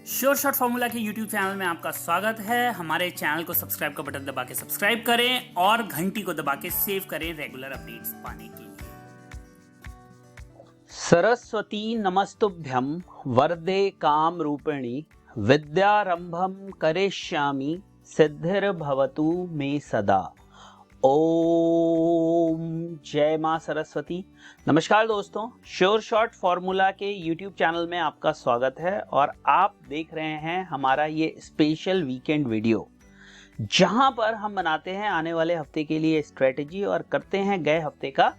Sure shot formula के YouTube channel में आपका स्वागत है। हमारे चैनल को सब्सक्राइब का बटन दबा के सब्सक्राइब करें और घंटी को दबा के सेव करें रेगुलर अपडेट्स पाने के लिए। सरस्वती नमस्तुभ्यं वरदे काम रूपिणी विद्यारंभम करिष्यामि सिद्धिर्भवतु मे सदा। ओम जय मां सरस्वती। नमस्कार दोस्तों, श्योर शॉट फॉर्मूला के YouTube चैनल में आपका स्वागत है और आप देख रहे हैं हमारा ये स्पेशल वीकेंड वीडियो जहां पर हम बनाते हैं आने वाले हफ्ते के लिए स्ट्रेटेजी और करते हैं गए हफ्ते का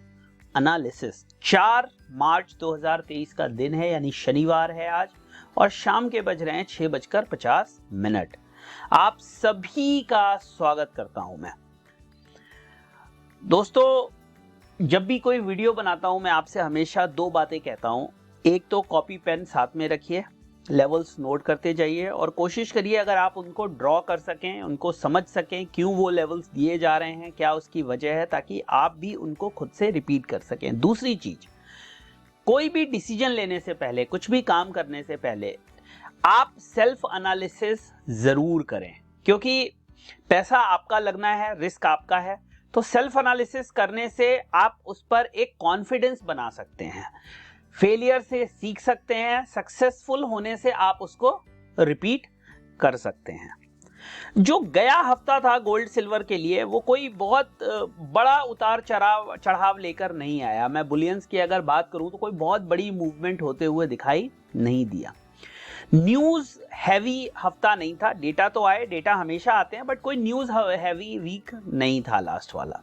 एनालिसिस। 4 मार्च 2023 का दिन है, यानी शनिवार है आज, और शाम के बज रहे हैं 6:50। आप सभी का स्वागत करता हूं मैं। दोस्तों, जब भी कोई वीडियो बनाता हूं मैं आपसे हमेशा दो बातें कहता हूं। एक तो कॉपी पेन साथ में रखिए, लेवल्स नोट करते जाइए और कोशिश करिए अगर आप उनको ड्रॉ कर सकें, उनको समझ सकें क्यों वो लेवल्स दिए जा रहे हैं, क्या उसकी वजह है, ताकि आप भी उनको खुद से रिपीट कर सकें। दूसरी चीज, कोई भी डिसीजन लेने से पहले, कुछ भी काम करने से पहले आप सेल्फ एनालिसिस जरूर करें, क्योंकि पैसा आपका लगना है, रिस्क आपका है। तो सेल्फ एनालिसिस करने से आप उस पर एक कॉन्फिडेंस बना सकते हैं, फेलियर से सीख सकते हैं, सक्सेसफुल होने से आप उसको रिपीट कर सकते हैं। जो गया हफ्ता था गोल्ड सिल्वर के लिए, वो कोई बहुत बड़ा उतार चढ़ाव लेकर नहीं आया। मैं बुलियंस की अगर बात करूं तो कोई बहुत बड़ी मूवमेंट होते हुए दिखाई नहीं दिया। न्यूज हैवी हफ्ता नहीं था। डेटा तो आए, डेटा हमेशा आते हैं, बट कोई न्यूज हैवी वीक नहीं था लास्ट वाला।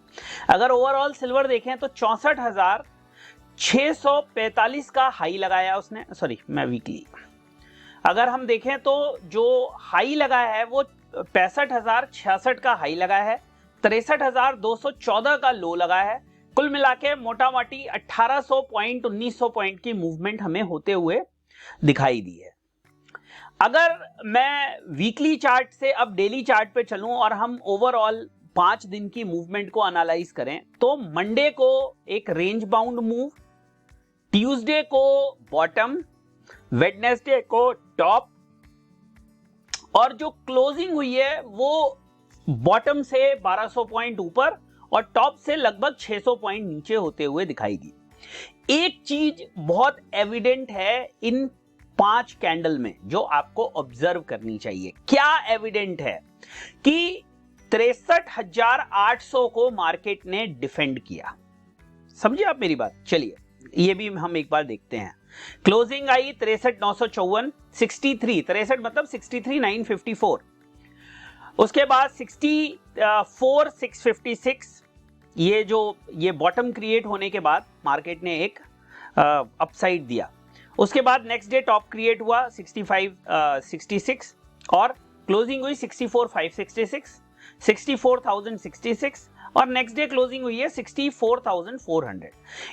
अगर ओवरऑल सिल्वर देखें तो 64,645 का हाई लगाया उसने। सॉरी, मैं वीकली अगर हम देखें तो जो हाई लगाया है वो 65,066 का हाई लगाया है, 63,214 का लो लगाया है। कुल मिला के मोटा मोटी 1800 पॉइंट 1900 पॉइंट की मूवमेंट हमें होते हुए दिखाई दी है। अगर मैं वीकली चार्ट से अब डेली चार्ट पे चलूं और हम ओवरऑल 5 दिन की मूवमेंट को एनालाइज करें तो मंडे को एक रेंज बाउंड मूव, ट्यूसडे को बॉटम, वेडनेसडे को टॉप, और जो क्लोजिंग हुई है वो बॉटम से 1200 पॉइंट ऊपर और टॉप से लगभग 600 पॉइंट नीचे होते हुए दिखाई दी। एक चीज बहुत एविडेंट है इन 5 कैंडल में जो आपको ऑब्जर्व करनी चाहिए। क्या एविडेंट है कि 63,800 को मार्केट ने डिफेंड किया। समझिए आप मेरी बात। चलिए ये भी हम एक बार देखते हैं। क्लोजिंग आई 63,954, 63, 63 मतलब 63,954। उसके बाद 64,656। ये बॉटम क्रिएट होने के बाद मार्केट ने एक अपसाइड दिया। उसके बाद नेक्स्ट डे टॉप क्रिएट हुआ 65,66 और क्लोजिंग हुई 64,566, 64,066 और नेक्स्ट डे क्लोजिंग हुई है 64,400।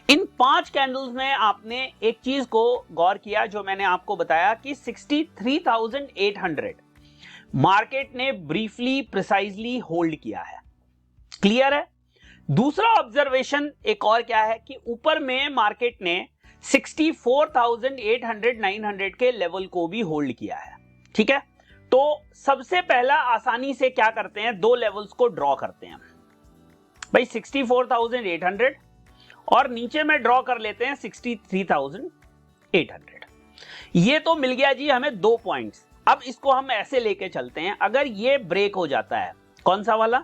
इन 5 कैंडल्स में आपने एक चीज को गौर किया जो मैंने आपको बताया कि 63,800 मार्केट ने ब्रीफली प्रिसाइजली होल्ड किया है। क्लियर है? दूसरा ऑब्जर्वेशन एक और क्या है कि ऊपर में मार्केट ने 64,800 900 के लेवल को भी होल्ड किया है। ठीक है, तो सबसे पहला आसानी से क्या करते हैं, दो लेवल्स को ड्रॉ करते हैं भाई, 64,800 और नीचे में ड्रॉ कर लेते हैं 63,800। ये तो मिल गया जी हमें 2 पॉइंट्स। अब इसको हम ऐसे लेके चलते हैं, अगर ये ब्रेक हो जाता है, कौन सा वाला,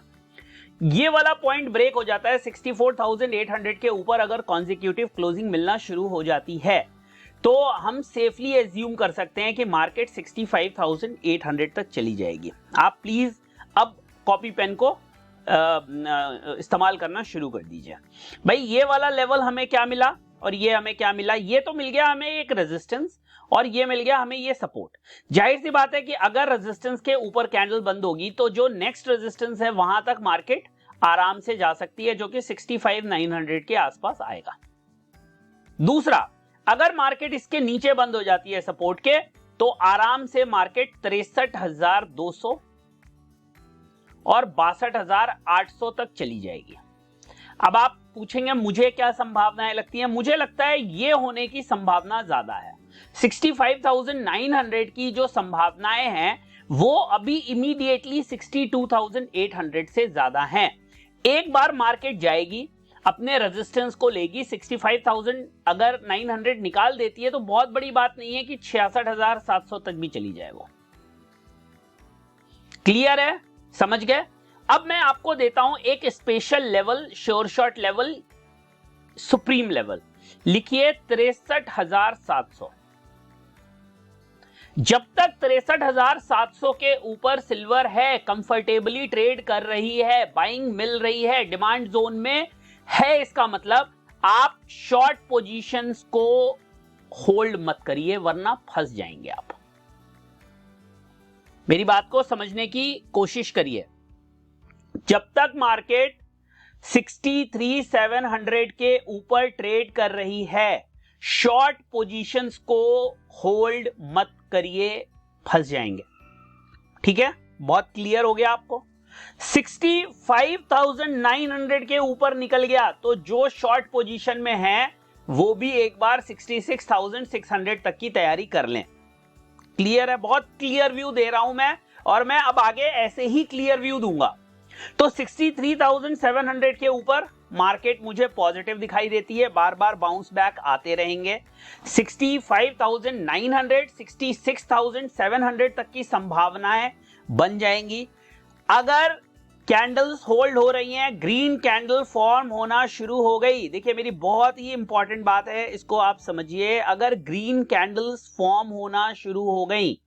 ये वाला पॉइंट ब्रेक हो जाता है 64,800 के ऊपर, अगर कॉन्जिक्यूटिव क्लोजिंग मिलना शुरू हो जाती है तो हम सेफली एज्यूम कर सकते हैं कि मार्केट 65,800 तक चली जाएगी। आप प्लीज अब कॉपी पेन को इस्तेमाल करना शुरू कर दीजिए। भाई ये वाला लेवल हमें क्या मिला और ये हमें क्या मिला, ये तो मिल गया हमें एक रेजिस्टेंस और ये मिल गया हमें ये सपोर्ट। जाहिर सी बात है कि अगर रेजिस्टेंस के ऊपर कैंडल बंद होगी तो जो नेक्स्ट रेजिस्टेंस है वहां तक मार्केट आराम से जा सकती है, जो कि 65,900 के आसपास आएगा। दूसरा, अगर मार्केट इसके नीचे बंद हो जाती है सपोर्ट के, तो आराम से मार्केट 63,200 और 62,800 तक चली जाएगी। अब आप पूछेंगे मुझे क्या संभावनाएं लगती हैं। मुझे लगता है ये होने की संभावना ज्यादा है। 65,900 की जो संभावनाएं हैं वो अभी इमीडिएटली 62,800 से ज्यादा हैं। एक बार मार्केट जाएगी, अपने रेजिस्टेंस को लेगी, 65,000 अगर 900 निकाल देती है तो बहुत बड़ी बात नहीं है कि 66,700 तक भी चली जाए वो। क्लियर है? समझ गए? अब मैं आपको देता हूं एक special level, sure shot level, supreme level. लिखिए 63,700। जब तक 63,700 के ऊपर सिल्वर है, कंफर्टेबली ट्रेड कर रही है, बाइंग मिल रही है, डिमांड जोन में है, इसका मतलब आप शॉर्ट पोजीशंस को होल्ड मत करिए वरना फंस जाएंगे आप। मेरी बात को समझने की कोशिश करिए। जब तक मार्केट 63,700 के ऊपर ट्रेड कर रही है, शॉर्ट पोजीशंस को होल्ड मत करिए, फंस जाएंगे। ठीक है? बहुत क्लियर हो गया आपको? 65,900 के ऊपर निकल गया तो जो शॉर्ट पोजीशन में है वो भी एक बार 66,600 तक की तैयारी कर लें। क्लियर है? बहुत क्लियर व्यू दे रहा हूं मैं, और मैं अब आगे ऐसे ही क्लियर व्यू दूंगा। तो 63,700 के ऊपर मार्केट मुझे पॉजिटिव दिखाई देती है, बार बार बाउंस बैक आते रहेंगे। 65,900, 66,700 तक की संभावनाएं बन जाएंगी। अगर कैंडल्स होल्ड हो रही हैं, ग्रीन कैंडल फॉर्म होना शुरू हो गई, देखिए मेरी बहुत ही इंपॉर्टेंट बात है, इसको आप समझिए। अगर ग्रीन कैंडल्स फॉर्म होना शुरू हो गई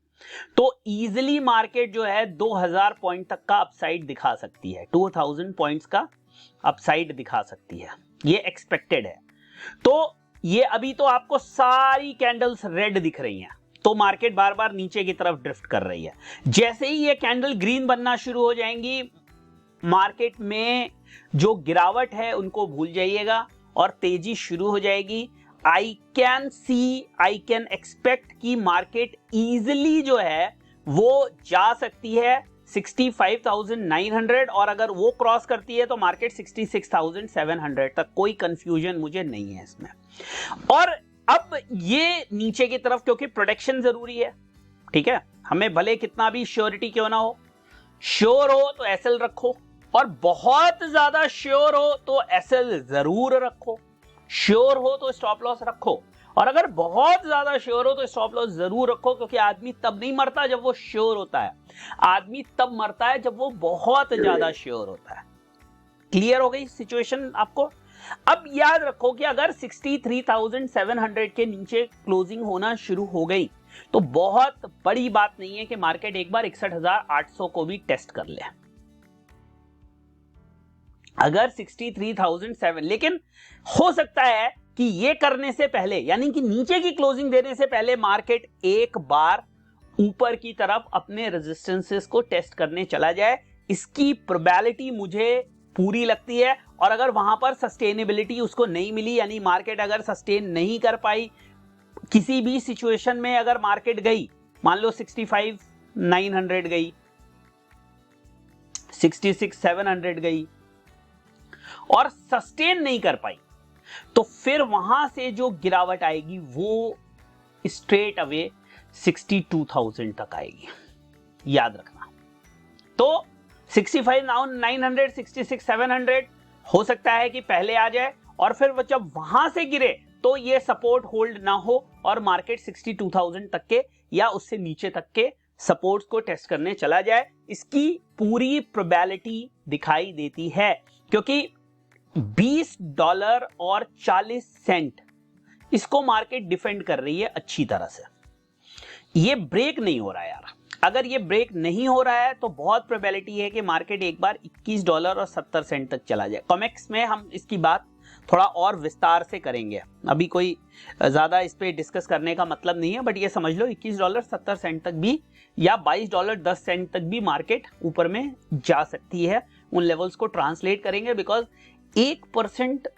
तो इजीली मार्केट जो है 2000 पॉइंट तक का अपसाइड दिखा सकती है, 2000 पॉइंट्स का अपसाइड दिखा सकती है, ये एक्सपेक्टेड है। तो ये अभी तो आपको सारी कैंडल्स रेड दिख रही हैं, तो मार्केट बार बार नीचे की तरफ ड्रिफ्ट कर रही है। जैसे ही ये कैंडल ग्रीन बनना शुरू हो जाएंगी, मार्केट में जो गिरावट है उनको भूल जाइएगा और तेजी शुरू हो जाएगी। आई कैन एक्सपेक्ट कि मार्केट इजिली जो है वो जा सकती है 65,900, और अगर वो क्रॉस करती है तो मार्केट 66,700 तक। कोई कंफ्यूजन मुझे नहीं है इसमें। और अब ये नीचे की तरफ, क्योंकि प्रोटेक्शन जरूरी है, ठीक है, हमें भले कितना भी श्योरिटी क्यों ना हो, श्योर हो तो एसएल रखो, और बहुत ज्यादा श्योर हो तो एसएल जरूर रखो, श्योर हो तो स्टॉप लॉस रखो, और अगर बहुत ज्यादा श्योर हो तो स्टॉप लॉस जरूर रखो, क्योंकि आदमी तब नहीं मरता जब वो श्योर होता है, आदमी तब मरता है जब वो बहुत ज्यादा श्योर होता है। क्लियर हो गई सिचुएशन आपको? अब याद रखो कि अगर 63,700 के नीचे क्लोजिंग होना शुरू हो गई तो बहुत बड़ी बात नहीं है कि मार्केट एक बार 61,800 को भी टेस्ट कर ले। अगर 63,700, लेकिन हो सकता है कि ये करने से पहले, यानी कि नीचे की क्लोजिंग देने से पहले, मार्केट एक बार ऊपर की तरफ अपने रेजिस्टेंसेस को टेस्ट करने चला जाए। इसकी प्रोबेबिलिटी मुझे पूरी लगती है। और अगर वहां पर सस्टेनेबिलिटी उसको नहीं मिली, यानी मार्केट अगर सस्टेन नहीं कर पाई, किसी भी सिचुएशन में अगर मार्केट गई, मान लो 65,900 गई, 66,700 गई और सस्टेन नहीं कर पाई, तो फिर वहां से जो गिरावट आएगी वो स्ट्रेट अवे 62,000 तक आएगी, याद रखना। तो 65,900, 66,700 हो सकता है कि पहले आ जाए, और फिर जब वहां से गिरे तो ये सपोर्ट होल्ड ना हो और मार्केट 62,000 तक के या उससे नीचे तक के सपोर्ट्स को टेस्ट करने चला जाए। इसकी पूरी प्रोबेबिलिटी दिखाई देती है, क्योंकि $20 और 40 सेंट इसको मार्केट डिफेंड कर रही है अच्छी तरह से। ये ब्रेक नहीं हो रहा है यार। अगर ये ब्रेक नहीं हो रहा है तो बहुत प्रोबेबिलिटी है कि मार्केट एक बार $21 और 70 सेंट तक चला जाए। कॉमेक्स में हम इसकी बात थोड़ा और विस्तार से करेंगे, अभी कोई ज्यादा इस पे डिस्कस करने का मतलब नहीं है, बट ये समझ लो $21 70 सेंट तक भी या $22 10 सेंट तक भी मार्केट ऊपर में जा सकती है। उन लेवल्स को ट्रांसलेट करेंगे, बिकॉज 1%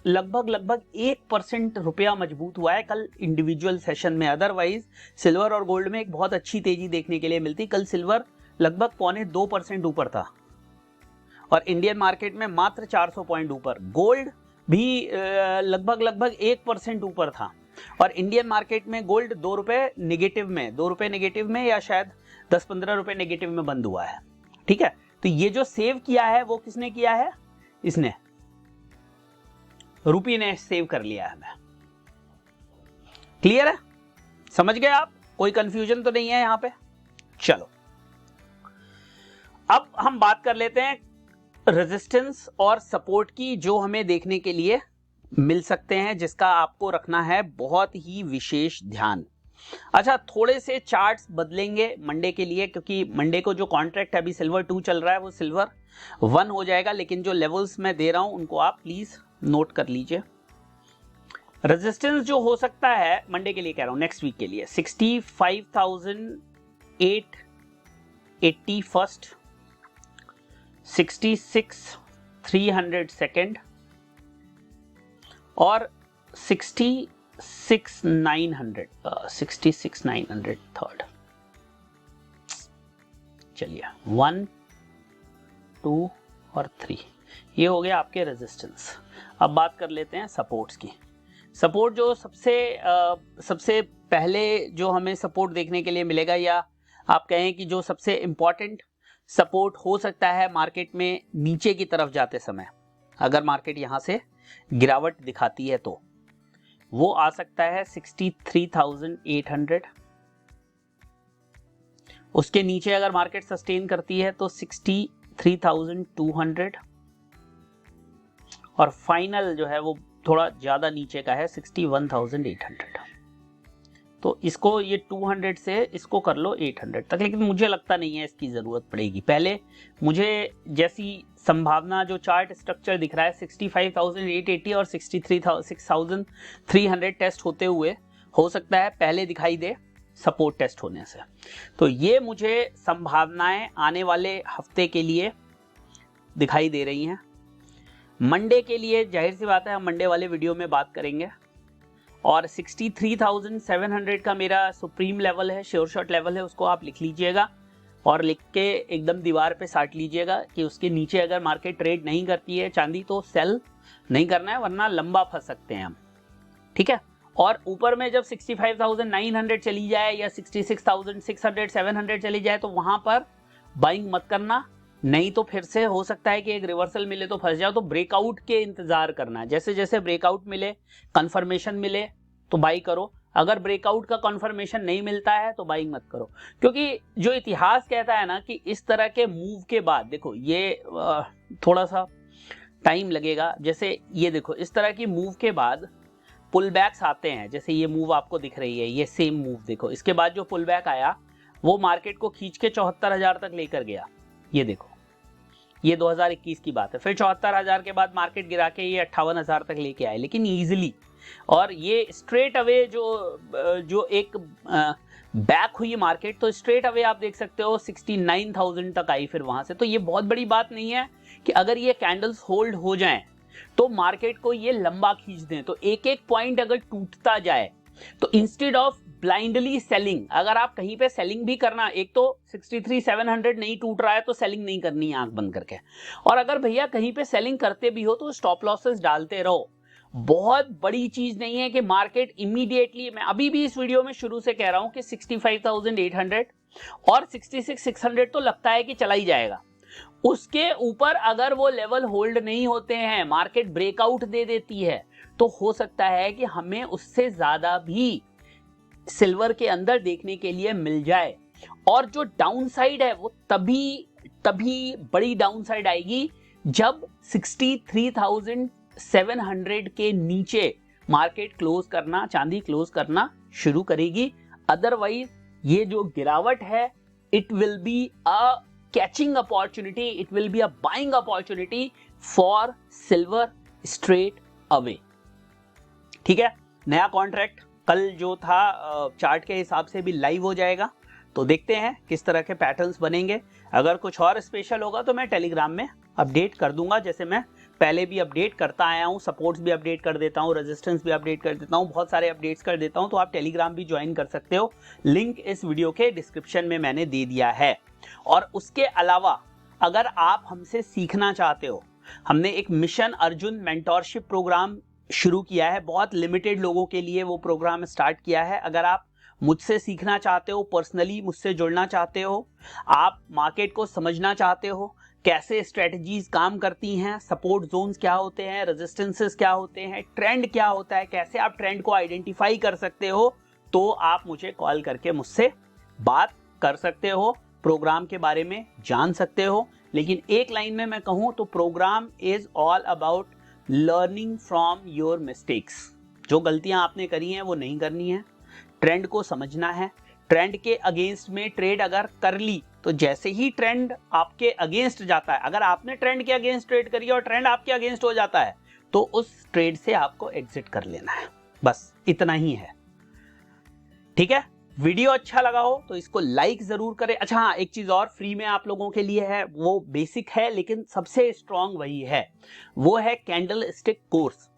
लगभग 1% रुपया मजबूत हुआ है कल इंडिविजुअल सेशन में। अदरवाइज सिल्वर और गोल्ड में एक बहुत अच्छी तेजी देखने के लिए मिलती। कल सिल्वर लगभग 0.25% ऊपर था और इंडियन मार्केट में मात्र 400 पॉइंट ऊपर। गोल्ड भी लगभग 1% ऊपर था। और इंडियन मार्केट में गोल्ड 2 रुपए नेगेटिव में, 2 रुपए नेगेटिव में या शायद 10-15 रुपए नेगेटिव में बंद हुआ है। ठीक है, तो ये जो सेव किया है वो किसने किया है? इसने, रूपी ने सेव कर लिया है हमें। क्लियर है? समझ गए आप? कोई कंफ्यूजन तो नहीं है यहां पे? चलो अब हम बात कर लेते हैं रेजिस्टेंस और सपोर्ट की, जो हमें देखने के लिए मिल सकते हैं, जिसका आपको रखना है बहुत ही विशेष ध्यान। अच्छा, थोड़े से चार्ट्स बदलेंगे मंडे के लिए, क्योंकि मंडे को जो कॉन्ट्रैक्ट अभी सिल्वर 2 चल रहा है वो सिल्वर 1 हो जाएगा, लेकिन जो लेवल्स मैं दे रहा हूं उनको आप प्लीज नोट कर लीजिए। रेजिस्टेंस जो हो सकता है मंडे के लिए कह रहा हूं, नेक्स्ट वीक के लिए 65,880 फर्स्ट, 66,300 सेकेंड और 66,900 थर्ड। चलिए 1, 2 और 3 ये हो गया आपके रेजिस्टेंस। अब बात कर लेते हैं सपोर्ट्स की। सपोर्ट जो सबसे पहले जो हमें सपोर्ट देखने के लिए मिलेगा, या आप कहें कि जो सबसे इंपॉर्टेंट सपोर्ट हो सकता है मार्केट में नीचे की तरफ जाते समय, अगर मार्केट यहां से गिरावट दिखाती है तो वो आ सकता है 63,800। उसके नीचे अगर मार्केट सस्टेन करती है तो 63,200 और फाइनल जो है वो थोड़ा ज्यादा नीचे का है 61,800। तो इसको ये 200 से इसको कर लो 800 तक, लेकिन मुझे लगता नहीं है इसकी जरूरत पड़ेगी। पहले मुझे जैसी संभावना जो चार्ट स्ट्रक्चर दिख रहा है 65,880 और 6,300 टेस्ट होते हुए हो सकता है पहले दिखाई दे सपोर्ट टेस्ट होने से। तो ये मुझे संभावनाएं आने वाले हफ्ते के लिए दिखाई दे रही हैं। मंडे के लिए जाहिर सी बात है हम मंडे वाले वीडियो में बात करेंगे, और 63,700 का मेरा सुप्रीम लेवल है, श्योर शॉट लेवल है, उसको आप लिख लीजिएगा और लिख के एकदम दीवार पे साट लीजिएगा कि उसके नीचे अगर मार्केट ट्रेड नहीं करती है चांदी तो सेल नहीं करना है, वरना लंबा फंस सकते हैं हम। ठीक है, और ऊपर में जब 65,900 चली जाए या 66,600 700 चली जाए तो वहां पर बाइंग मत करना, नहीं तो फिर से हो सकता है कि एक रिवर्सल मिले तो फंस जाओ। तो ब्रेकआउट के इंतजार करना है, जैसे जैसे ब्रेकआउट मिले, कंफर्मेशन मिले तो बाई करो। अगर ब्रेकआउट का कंफर्मेशन नहीं मिलता है तो बाइंग मत करो, क्योंकि जो इतिहास कहता है ना कि इस तरह के मूव के बाद, देखो ये थोड़ा सा टाइम लगेगा, जैसे ये देखो इस तरह की मूव के बाद पुल बैक्स आते हैं, जैसे ये मूव आपको दिख रही है, ये सेम मूव देखो, इसके बाद जो पुल बैक आया वो मार्केट को खींच के 74,000 तक लेकर गया। ये देखो ये 2021 की बात है, फिर 74,000 के बाद मार्केट गिरा के ये 58,000 तक लेके आए, लेकिन इजीली। और ये स्ट्रेट अवे जो एक बैक हुई मार्केट, तो स्ट्रेट अवे आप देख सकते हो 69,000 तक आई फिर वहां से। तो ये बहुत बड़ी बात नहीं है कि अगर ये कैंडल्स होल्ड हो जाएं तो मार्केट को ये लंबा खींच दें। तो एक एक पॉइंट अगर टूटता जाए तो इंस्टेड ऑफ ब्लाइंडली सेलिंग, अगर आप कहीं पे सेलिंग भी करना, एक तो 63,700 नहीं टूट रहा है तो सेलिंग नहीं करनी है आंख बंद करके, और अगर भैया कहीं पे सेलिंग करते भी हो तो स्टॉप लॉसेस डालते रहो। बहुत बड़ी चीज नहीं है कि मार्केट इमीडिएटली, मैं अभी भी इस वीडियो में शुरू से कह रहा हूं कि 65,800 और 66,600 तो लगता है कि चला ही जाएगा। उसके ऊपर अगर वो लेवल होल्ड नहीं होते हैं, मार्केट ब्रेकआउट दे देती है, तो हो सकता है कि हमें उससे ज्यादा भी सिल्वर के अंदर देखने के लिए मिल जाए। और जो डाउनसाइड है वो तभी बड़ी डाउनसाइड आएगी जब 63,700 के नीचे मार्केट क्लोज करना, चांदी क्लोज करना शुरू करेगी। अदरवाइज ये जो गिरावट है, it will be a catching opportunity, it will be a buying opportunity for silver straight away. ठीक है, नया कॉन्ट्रैक्ट कल जो था चार्ट के हिसाब से भी लाइव हो जाएगा, तो देखते हैं किस तरह के पैटर्न्स बनेंगे। अगर कुछ और स्पेशल होगा तो मैं टेलीग्राम में अपडेट कर दूंगा, जैसे मैं पहले भी अपडेट करता आया हूं। सपोर्ट्स भी अपडेट कर देता हूं, रेजिस्टेंस भी अपडेट कर देता हूं, बहुत सारे अपडेट्स कर देता हूं। तो आप टेलीग्राम भी ज्वाइन कर सकते हो, लिंक इस वीडियो के डिस्क्रिप्शन में मैंने दे दिया है। और उसके अलावा अगर आप हमसे सीखना चाहते हो, हमने एक मिशन अर्जुन मेंटोरशिप प्रोग्राम शुरू किया है, बहुत लिमिटेड लोगों के लिए वो प्रोग्राम स्टार्ट किया है। अगर आप मुझसे सीखना चाहते हो, पर्सनली मुझसे जुड़ना चाहते हो, आप मार्केट को समझना चाहते हो, कैसे स्ट्रेटजीज काम करती हैं, सपोर्ट जोन्स क्या होते हैं, रेजिस्टेंसेस क्या होते हैं, ट्रेंड क्या होता है, कैसे आप ट्रेंड को आइडेंटिफाई कर सकते हो, तो आप मुझे कॉल करके मुझसे बात कर सकते हो, प्रोग्राम के बारे में जान सकते हो। लेकिन एक लाइन में मैं कहूं तो programme is all about learning from your mistakes. जो गलतियां आपने करी हैं वो नहीं करनी है, ट्रेंड को समझना है, ट्रेंड के अगेंस्ट में ट्रेड अगर कर ली तो जैसे ही ट्रेंड आपके अगेंस्ट जाता है, अगर आपने ट्रेंड के अगेंस्ट ट्रेड करी और ट्रेंड आपके अगेंस्ट हो जाता है तो उस ट्रेड से आपको एग्जिट कर लेना है, बस इतना ही है। ठीक है, वीडियो अच्छा लगा हो तो इसको लाइक जरूर करें। अच्छा हाँ, एक चीज और फ्री में आप लोगों के लिए है, वो बेसिक है लेकिन सबसे स्ट्रॉन्ग वही है, वो है कैंडल स्टिक कोर्स,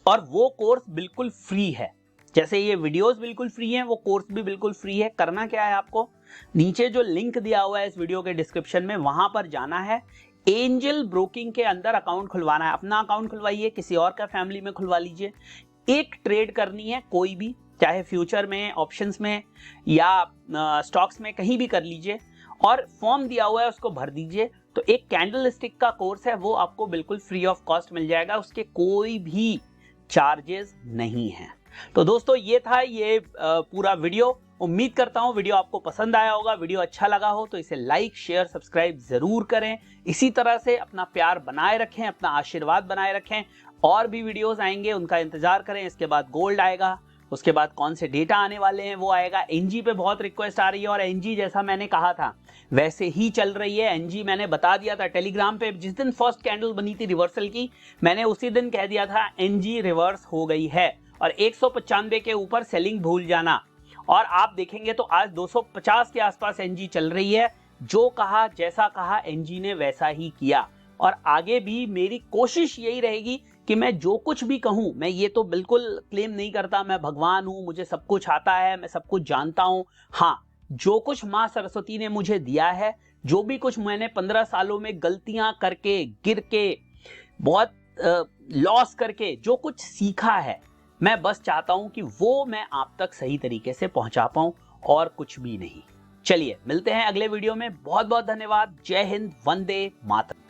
और वो कोर्स बिल्कुल फ्री है। जैसे ये वीडियोस बिल्कुल फ्री हैं, वो कोर्स भी बिल्कुल फ्री है। करना क्या है, आपको नीचे जो लिंक दिया हुआ है इस वीडियो के डिस्क्रिप्शन में, वहां पर जाना है, एंजल ब्रोकिंग के अंदर अकाउंट खुलवाना है। अपना अकाउंट खुलवाइए, किसी और का फैमिली में खुलवा लीजिए, एक ट्रेड करनी है कोई भी, चाहे फ्यूचर में, ऑप्शंस में या स्टॉक्स में, कहीं भी कर लीजिए, और फॉर्म दिया हुआ है उसको भर दीजिए। तो एक कैंडल स्टिक का कोर्स है, वो आपको बिल्कुल फ्री ऑफ कॉस्ट मिल जाएगा, उसके कोई भी चार्जेस नहीं है। तो दोस्तों ये था ये पूरा वीडियो। उम्मीद करता हूं वीडियो आपको पसंद आया होगा। वीडियो अच्छा लगा हो तो इसे लाइक, शेयर, सब्सक्राइब जरूर करें। इसी तरह से अपना प्यार बनाए रखें, अपना आशीर्वाद बनाए रखें। और भी वीडियोस आएंगे, उनका इंतजार करें। इसके बाद गोल्ड आएगा, उसके बाद कौन से डेटा आने वाले हैं वो आएगा। एनजी पे बहुत रिक्वेस्ट आ रही है, और एनजी जैसा मैंने कहा था वैसे ही चल रही है। एनजी मैंने बता दिया था टेलीग्राम पे, जिस दिन फर्स्ट कैंडल बनी थी रिवर्सल की, मैंने उसी दिन कह दिया था एनजी रिवर्स हो गई है, और 195 के ऊपर सेलिंग भूल जाना। और आप देखेंगे तो आज 250 के आसपास एनजी चल रही है। जो कहा, जैसा कहा, एनजी ने वैसा ही किया। और आगे भी मेरी कोशिश यही रहेगी कि मैं जो कुछ भी कहूं, मैं ये तो बिल्कुल क्लेम नहीं करता मैं भगवान हूं, मुझे सब कुछ आता है, मैं सब कुछ जानता हूं। हाँ, जो कुछ माँ सरस्वती ने मुझे दिया है, जो भी कुछ मैंने 15 सालों में गलतियां करके, गिर के, बहुत लॉस करके जो कुछ सीखा है, मैं बस चाहता हूं कि वो मैं आप तक सही तरीके से पहुंचा पाऊं, और कुछ भी नहीं। चलिए मिलते हैं अगले वीडियो में। बहुत बहुत धन्यवाद। जय हिंद, वंदे मातरम।